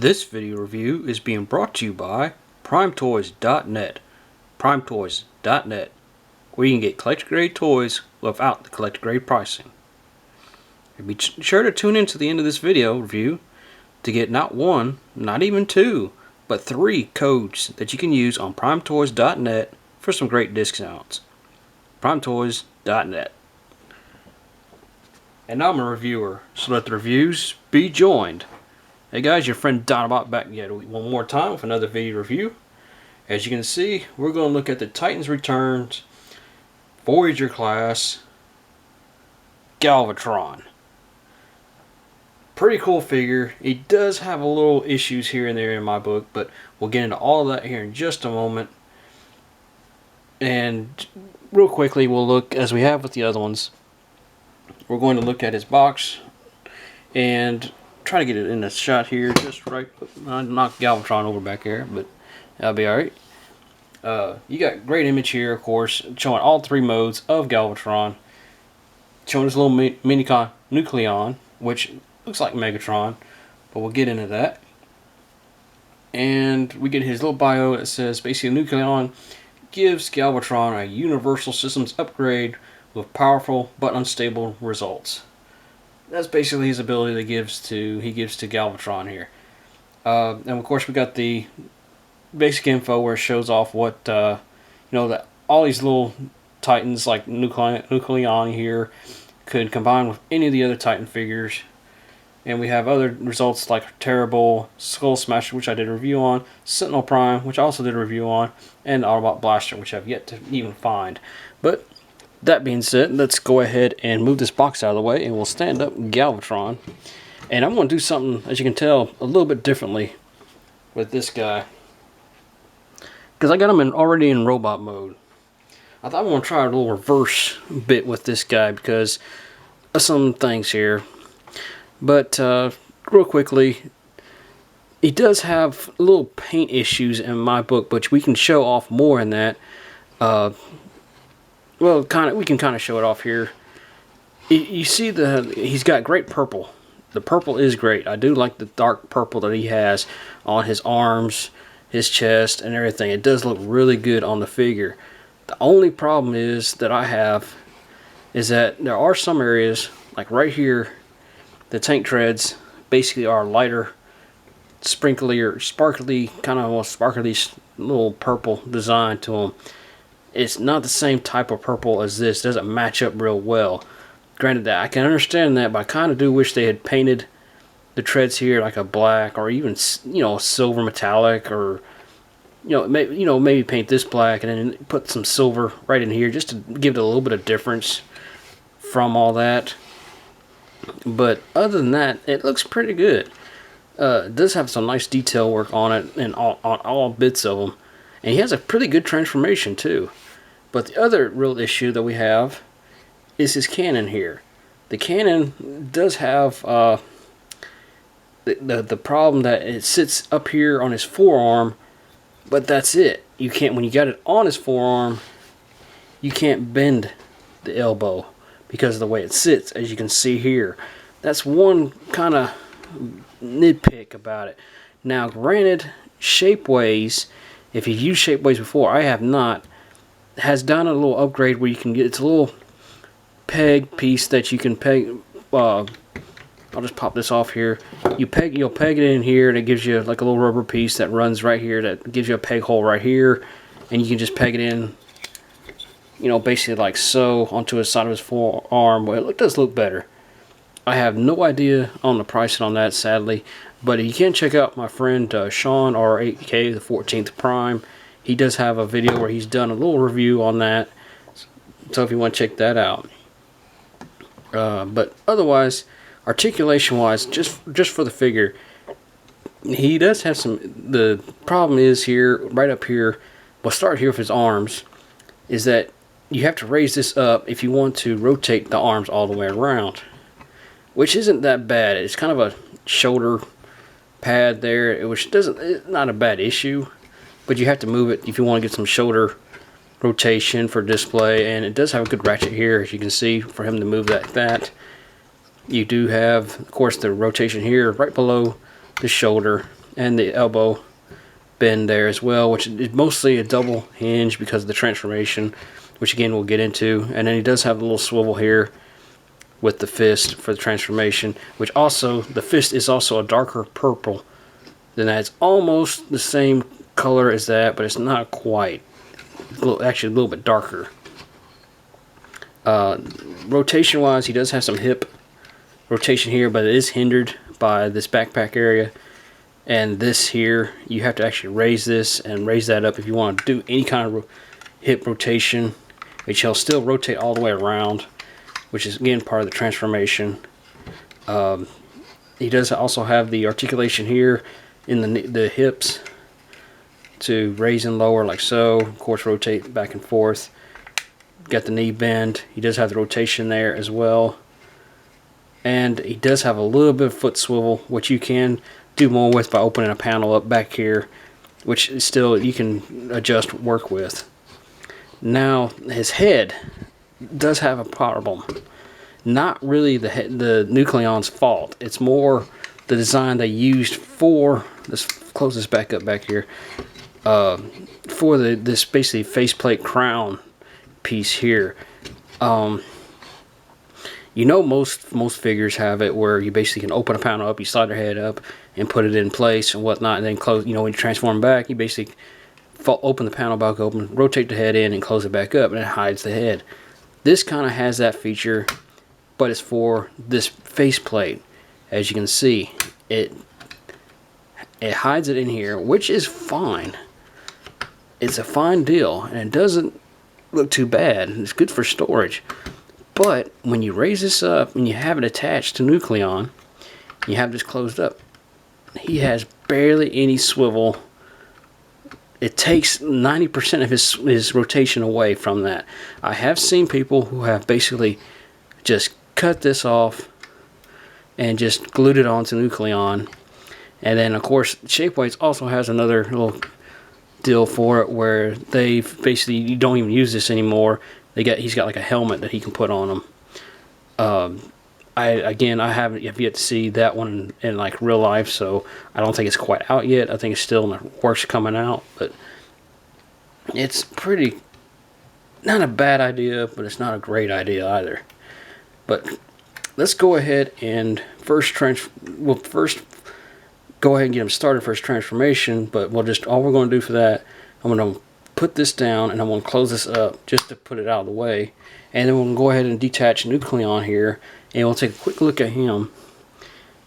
This video review is being brought to you by PrimeToys.net. PrimeToys.net, where you can get collector grade toys without the collector grade pricing. And be sure to tune in to the end of this video review to get not one, not even two, but 3 codes that you can use on PrimeToys.net for some great discounts. PrimeToys.net. And now I'm a reviewer, so let the reviews be joined. Hey guys, your friend Dinobot back yet one more time with another video review. As you can see, we're going to look at the Titans Returns Voyager class Galvatron. Pretty cool figure. It does have a little issues here and there in my book, but we'll get into all of that here in just a moment. And real quickly, we'll look, as we have with the other ones, we're going to look at his box and try to get it in a shot here, just right. I knocked Galvatron over back here, but that'll be alright. You got great image here, of course, showing all 3 modes of Galvatron. Showing his little mini nucleon, which looks like Megatron, but we'll get into that. And we get his little bio that says basically Nucleon gives Galvatron a universal systems upgrade with powerful but unstable results. That's basically his ability that he gives to Galvatron here. And of course we got the basic info where it shows off what that all these little Titans like Nucleon here could combine with any of the other Titan figures. And we have other results like Terrible, Skull Smasher, which I did a review on, Sentinel Prime, which I also did a review on, and Autobot Blaster, which I've yet to even find. But that being said, let's go ahead and move this box out of the way, and we'll stand up Galvatron. And I'm going to do something, as you can tell, a little bit differently with this guy, because I got him already in robot mode. I thought I want to try a little reverse bit with this guy because of some things here. But real quickly, he does have little paint issues in my book, but we can show off more in that. Well, we can kind of show it off here. You see he's got great purple. The purple is great. I do like the dark purple that he has on his arms, his chest, and everything. It does look really good on the figure. The only problem is that I have is that there are some areas, like right here, the tank treads basically are lighter, sparkly, kind of almost sparkly little purple design to them. It's not the same type of purple as this. It doesn't match up real well. Granted that I can understand that, but I kind of do wish they had painted the treads here like a black or even silver metallic, or maybe paint this black and then put some silver right in here just to give it a little bit of difference from all that. But other than that, it looks pretty good. It does have some nice detail work on it and on all bits of them. And he has a pretty good transformation too. But the other real issue that we have is his cannon here. The cannon does have the problem that it sits up here on his forearm, but that's it. You can't, when you got it on his forearm, you can't bend the elbow because of the way it sits, as you can see here. That's one kind of nitpick about it. Now granted, Shapeways, if you've used Shapeways before, I have not, has done a little upgrade where you can get, it's a little peg piece that you can peg, I'll just pop this off here. You'll peg it in here, and it gives you like a little rubber piece that runs right here that gives you a peg hole right here, and you can just peg it in, basically like so, onto the side of his forearm. Well, it does look better. I have no idea on the pricing on that, sadly, but you can check out my friend Sean R8K, the 14th Prime. He does have a video where he's done a little review on that, so if you want to check that out. But otherwise, articulation wise, just for the figure, he does have some. The problem is here, right up here, we'll start here with his arms, is that you have to raise this up if you want to rotate the arms all the way around, which isn't that bad. It's kind of a shoulder pad there, which it's not a bad issue, but you have to move it if you want to get some shoulder rotation for display. And it does have a good ratchet here, as you can see, for him to move that. You do have, of course, the rotation here right below the shoulder, and the elbow bend there as well, which is mostly a double hinge because of the transformation, which again we'll get into. And then he does have a little swivel here with the fist for the transformation, which also, the fist is also a darker purple than that. It's almost the same color as that, but it's not quite. Actually a little bit darker. Rotation wise, he does have some hip rotation here, but it is hindered by this backpack area. And this here, you have to actually raise this and raise that up if you want to do any kind of hip rotation, which he'll still rotate all the way around, which is again part of the transformation. He does also have the articulation here in the hips to raise and lower like so. Of course, rotate back and forth. Got the knee bend. He does have the rotation there as well. And he does have a little bit of foot swivel, which you can do more with by opening a panel up back here, which is still you can adjust, work with. Now, his head does have a problem. Not really the Nucleon's fault. It's more the design they used for this. Close this back up back here. For this basically faceplate crown piece here. You know, most figures have it where you basically can open a panel up, you slide their head up and put it in place and whatnot, and then close. You know, when you transform back, you basically open the panel back open, rotate the head in, and close it back up, and it hides the head. This kind of has that feature, but it's for this faceplate. As you can see, it hides it in here, which is fine. It's a fine deal, and it doesn't look too bad. It's good for storage. But when you raise this up and you have it attached to Nucleon, you have this closed up, he has barely any swivel. It takes 90% of his rotation away from that. I have seen people who have basically just cut this off and just glued it onto Nucleon. And then, of course, Shapeways also has another little deal for it where they basically, you don't even use this anymore. He's got like a helmet that he can put on him. I haven't yet to see that one in like real life, so I don't think it's quite out yet. I think it's still in the works coming out, but it's pretty, not a bad idea, but it's not a great idea either. But let's go ahead and first go ahead and get him started for his transformation. But all we're going to do for that, I'm going to put this down and I'm going to close this up just to put it out of the way, and then we'll go ahead and detach Nucleon here, and we'll take a quick look at him,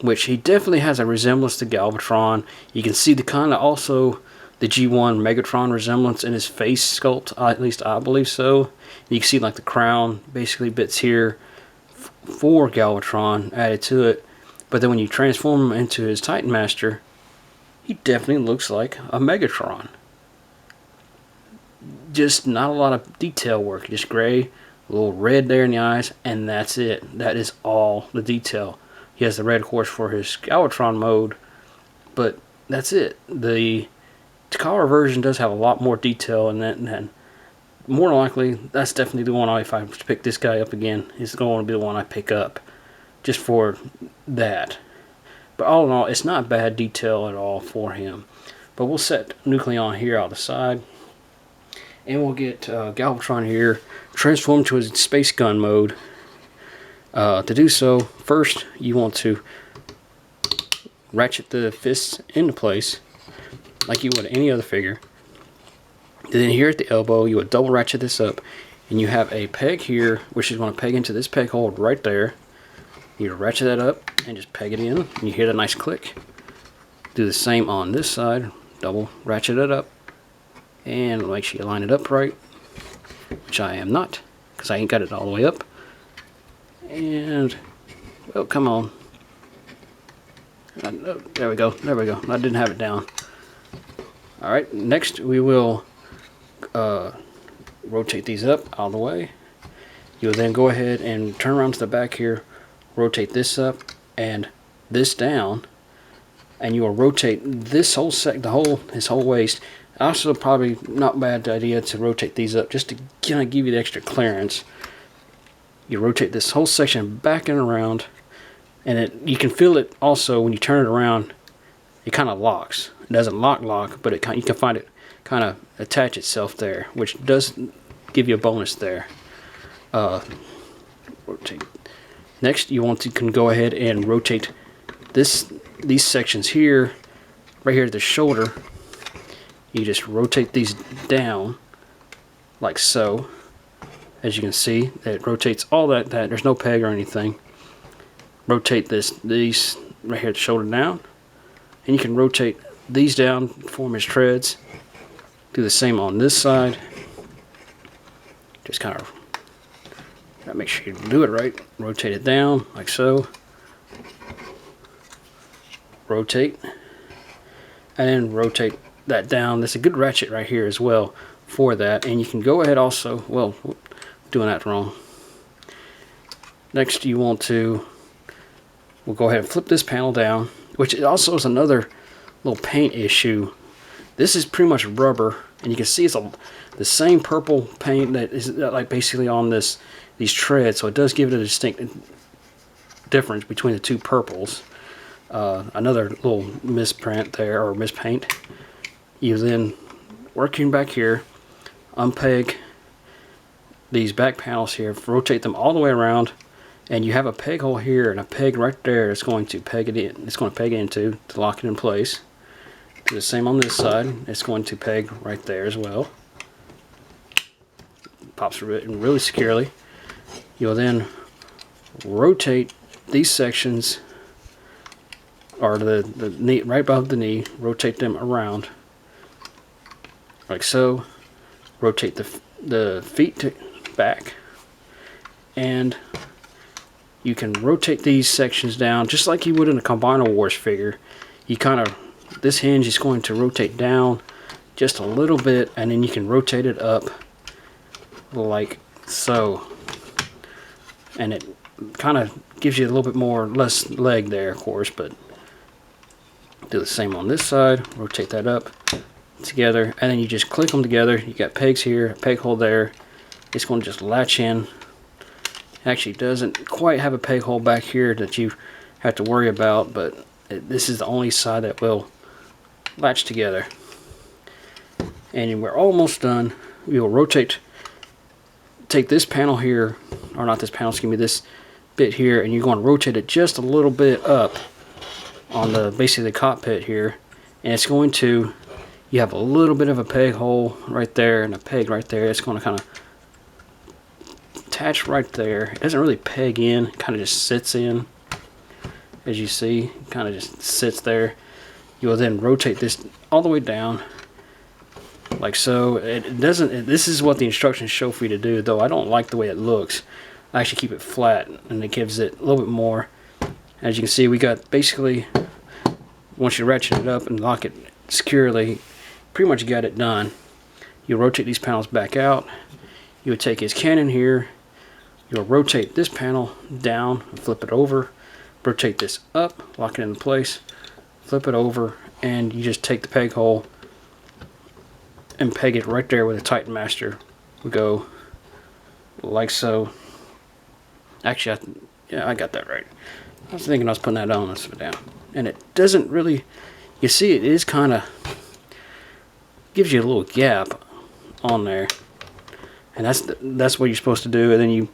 which he definitely has a resemblance to Galvatron. You can see the kind of also the G1 Megatron resemblance in his face sculpt, at least I believe so. You can see like the crown basically bits here for Galvatron added to it, but then when you transform him into his Titan Master, he definitely looks like a Megatron. Just not a lot of detail work, just gray, a little red there in the eyes, and that's it. That is all the detail. He has the red, of course, for his Galvatron mode, but that's it. The Takara version does have a lot more detail in that, and more likely, that's definitely the one. If I pick this guy up again, it's going to be the one I pick up, just for that. But all in all, it's not bad detail at all for him. But we'll set Nucleon here out the side. And we'll get Galvatron here transformed to his space gun mode. To do so, first you want to ratchet the fists into place like you would any other figure. And then here at the elbow, you would double ratchet this up, and you have a peg here, which is going to peg into this peg hold right there. You ratchet that up and just peg it in, and you hear the nice click. Do the same on this side, double ratchet it up. And make sure you line it up right, which I am not, because I ain't got it all the way up. And, well, come on. There we go, there we go. I didn't have it down. Alright, next we will rotate these up out of the way. You'll then go ahead and turn around to the back here, rotate this up and this down, and you will rotate this whole his whole waist. Also, probably not bad idea to rotate these up just to kind of give you the extra clearance. You rotate this whole section back and around, and you can feel it also when you turn it around it kind of locks. It doesn't lock, but you can find it kind of attach itself there, which does give you a bonus there. Rotate. Next, you can go ahead and rotate these sections here, right here at the shoulder. You just rotate these down like so. As you can see, it rotates all that. There's no peg or anything. Rotate these right here at the shoulder down, and you can rotate these down, form as treads. Do the same on this side. Just kind of gotta make sure you do it right. Rotate it down like so. Rotate, and then rotate that down. There's a good ratchet right here as well for that, and you can go ahead also. Well, doing that wrong. Next, we'll go ahead and flip this panel down, which also is another little paint issue. This is pretty much rubber, and you can see it's the same purple paint that is like basically on these treads, so it does give it a distinct difference between the two purples. Another little misprint there, or mispaint. You then working back here, unpeg these back panels here, rotate them all the way around, and you have a peg hole here and a peg right there. It's going to peg it in. It's going to peg into to lock it in place. Do the same on this side. It's going to peg right there as well. Pops in really securely. You'll then rotate these sections, or the knee right above the knee. Rotate them around like so. Rotate the feet back, and you can rotate these sections down just like you would in a Combiner Wars figure. This hinge is going to rotate down just a little bit, and then you can rotate it up like so, and it kind of gives you a little bit less leg there, of course, but do the same on this side. Rotate that up together, and then you just click them together. You got pegs here, a peg hole there. It's going to just latch in. Actually doesn't quite have a peg hole back here that you have to worry about, but this is the only side that will latch together. And we're almost done. We will take this panel here, or not this panel, excuse me, this bit here, and you're going to rotate it just a little bit up on basically the cockpit here, and it's going to, you have a little bit of a peg hole right there and a peg right there. It's going to kind of attach right there. It doesn't really peg in, it kind of just sits in. As you see, it kind of just sits there. You will then rotate this all the way down like so. This is what the instructions show for you to do, though I don't like the way it looks. I actually keep it flat, and it gives it a little bit more. As you can see, we got basically, once you ratchet it up and lock it securely, pretty much got it done. You rotate these panels back out. You would take his cannon here. You'll rotate this panel down and flip it over. Rotate this up, lock it into place, flip it over, and you just take the peg hole and peg it right there where the Titan Master would go, like so. Actually, I got that right. I was thinking I was putting that on. Let's put it down. And it doesn't really, you see, it is kind of, gives you a little gap on there. And that's what you're supposed to do. And then you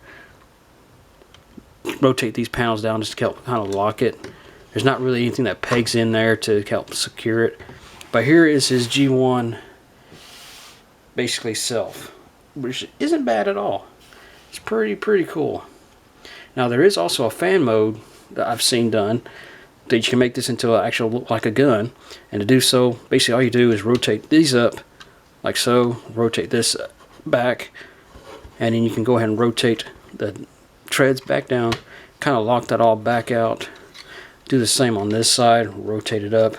rotate these panels down just to help kind of lock it. There's not really anything that pegs in there to help secure it. But here is his G1 basically self, which isn't bad at all. It's pretty cool. Now there is also a fan mode that I've seen done that you can make this into an actual look like a gun. And to do so, basically all you do is rotate these up like so, rotate this back, and then you can go ahead and rotate the treads back down, kind of lock that all back out. Do the same on this side, rotate it up,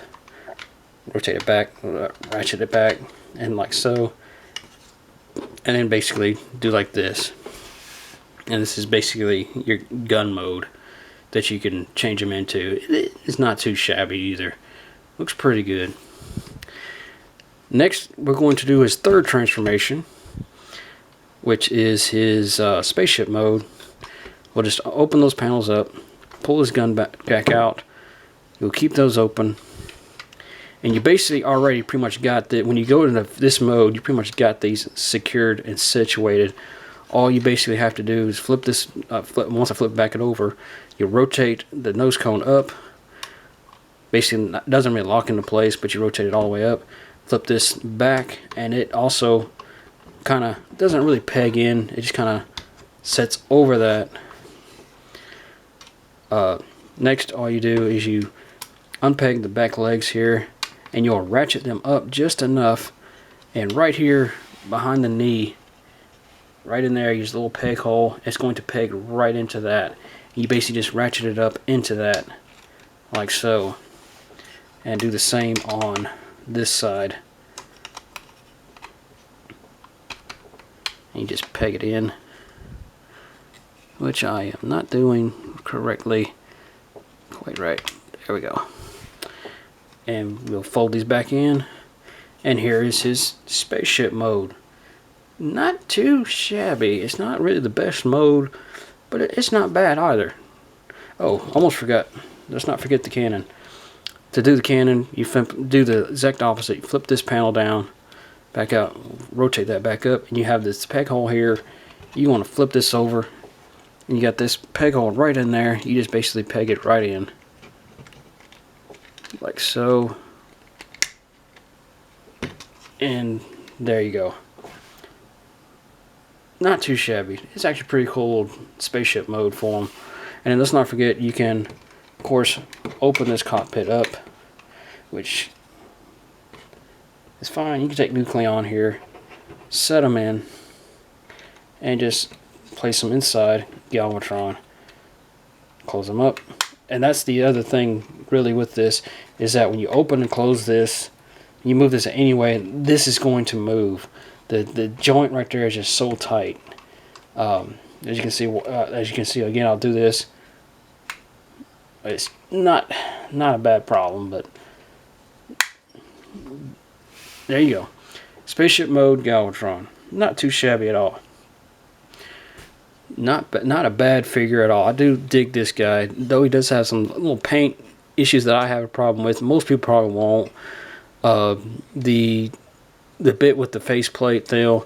rotate it back, ratchet it back, and like so. And then basically do like this. And this is basically your gun mode that you can change them into. It's not too shabby either. Looks pretty good. Next, we're going to do his third transformation, which is his spaceship mode. We'll just open those panels up, pull his gun back out. You'll keep those open, And you basically already pretty much got that. When you go into this mode, you pretty much got these secured and situated. All you basically have to do is flip this, once I flip back it over, you rotate the nose cone up. Basically, it doesn't really lock into place, but you rotate it all the way up. Flip this back, and it also kind of doesn't really peg in. It just kind of sets over that. Next, all you do is you unpeg the back legs here, and you'll ratchet them up just enough. And right here behind the knee, right in there, use the little peg hole. It's going to peg right into that. You basically just ratchet it up into that, like so. And do the same on this side. And you just peg it in, which I am not doing correctly. Quite right. There we go. And we'll fold these back in. And here is his spaceship mode. Not too shabby. It's not really the best mode, but it's not bad either. Oh, almost forgot. Let's not forget the cannon. To do the cannon, you do the exact opposite. You flip this panel down, back out, rotate that back up, and you have this peg hole here. You want to flip this over, and you got this peg hole right in there. You just basically peg it right in, like so. And there you go. Not too shabby. It's actually pretty cool spaceship mode for them. And then let's not forget, you can, of course, open this cockpit up, which is fine. You can take Nucleon here, set them in, and just place them inside Galvatron. Close them up. And that's the other thing really with this, is that when you open and close this, you move this anyway, this is going to move. The joint right there is just so tight. As you can see, again, I'll do this. It's not a bad problem, but there you go. Spaceship mode Galvatron. Not too shabby at all. Not a bad figure at all. I do dig this guy, though he does have some little paint issues that I have a problem with. Most people probably won't. The bit with the faceplate deal,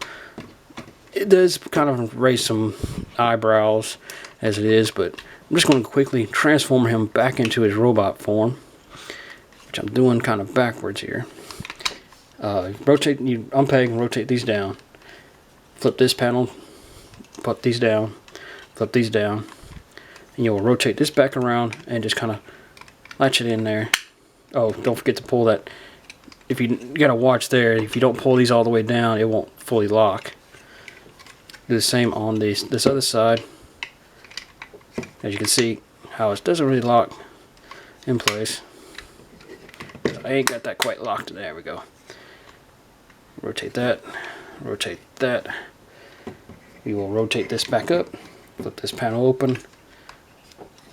it does kind of raise some eyebrows as it is, but I'm just going to quickly transform him back into his robot form, which I'm doing kind of backwards here. You unpeg and rotate these down. Flip this panel, put these down, flip these down, and you'll rotate this back around and just kind of latch it in there. Oh, don't forget to pull that. If you gotta watch there, if you don't pull these all the way down, it won't fully lock. Do the same on this other side. As you can see, how it doesn't really lock in place. I ain't got that quite locked. There we go. Rotate that. Rotate that. We will rotate this back up. Flip this panel open.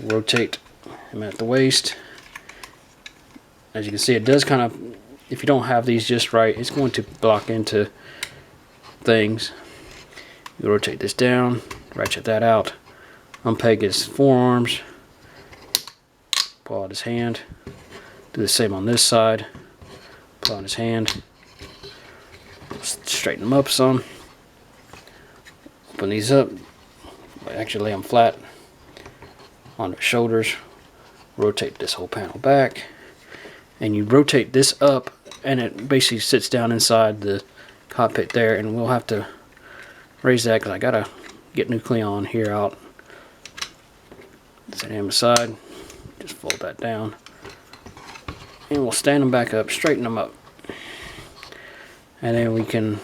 Rotate him at the waist. As you can see, it does kind of, if you don't have these just right, it's going to block into things. You rotate this down, ratchet that out, unpeg his forearms, pull out his hand, do the same on this side, pull out his hand, straighten them up some, open these up, actually lay them flat on their shoulders, rotate this whole panel back, and you rotate this up, and it basically sits down inside the cockpit there, and we'll have to raise that because I gotta get Nucleon here out. Set him aside, just fold that down, and we'll stand them back up, straighten them up, and then we can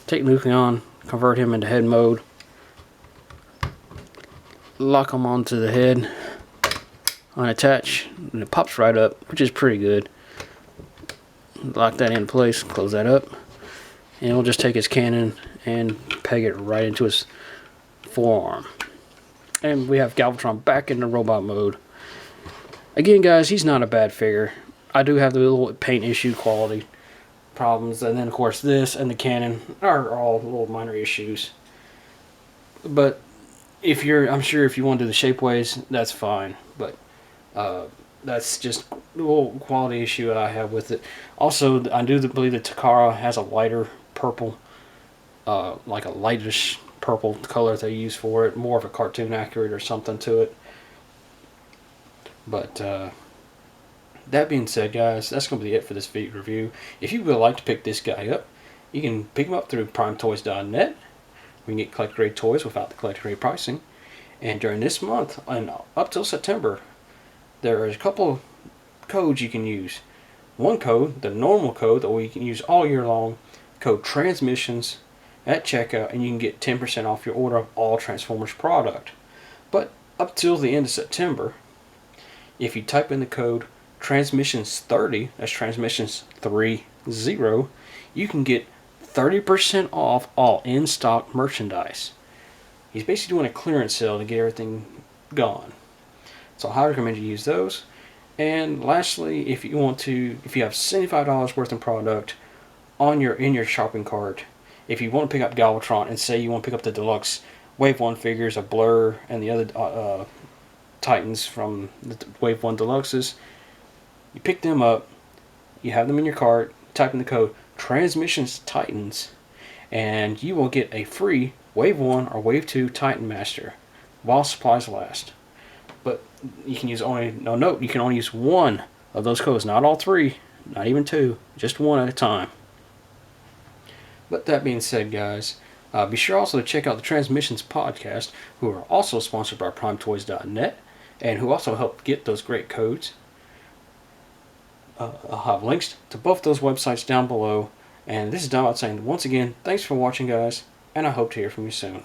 take Nucleon, convert him into head mode, lock him onto the head, unattach, and it pops right up, which is pretty good. Lock that in place, close that up, and we'll just take his cannon and peg it right into his forearm. And we have Galvatron back in the robot mode. Again, guys, he's not a bad figure. I do have the little paint issue quality problems, and then of course this and the cannon are all little minor issues. But I'm sure if you want to do the shapeways, that's fine. But that's just a little quality issue I have with it. Also, I do believe that Takara has a lighter purple, like a lightish purple color they use for it, more of a cartoon accurate or something to it. But that being said, guys, that's going to be it for this video review. If you would like to pick this guy up, you can pick him up through primetoys.net. We can get collector grade toys without the collector grade pricing. And during this month, and up till September, there are a couple codes you can use. One code, the normal code that we can use all year long, code TRANSMISSIONS at checkout, and you can get 10% off your order of all Transformers product. But up till the end of September, if you type in the code TRANSMISSIONS30, that's TRANSMISSIONS30, you can get 30% off all in-stock merchandise. He's basically doing a clearance sale to get everything gone. So I highly recommend you use those. And lastly, if you have $75 worth of product in your shopping cart, if you want to pick up Galvatron and say you want to pick up the deluxe Wave 1 figures of Blur and the other Titans from the Wave 1 Deluxes, you pick them up, you have them in your cart, type in the code Transmissions Titans, and you will get a free Wave 1 or Wave 2 Titan Master while supplies last. But you can use you can only use one of those codes, not all three, not even two, just one at a time. But that being said, guys, be sure also to check out the Transmissions podcast, who are also sponsored by primetoys.net, and who also help get those great codes. I'll have links to both those websites down below. And this is Donald saying, once again, thanks for watching, guys, and I hope to hear from you soon.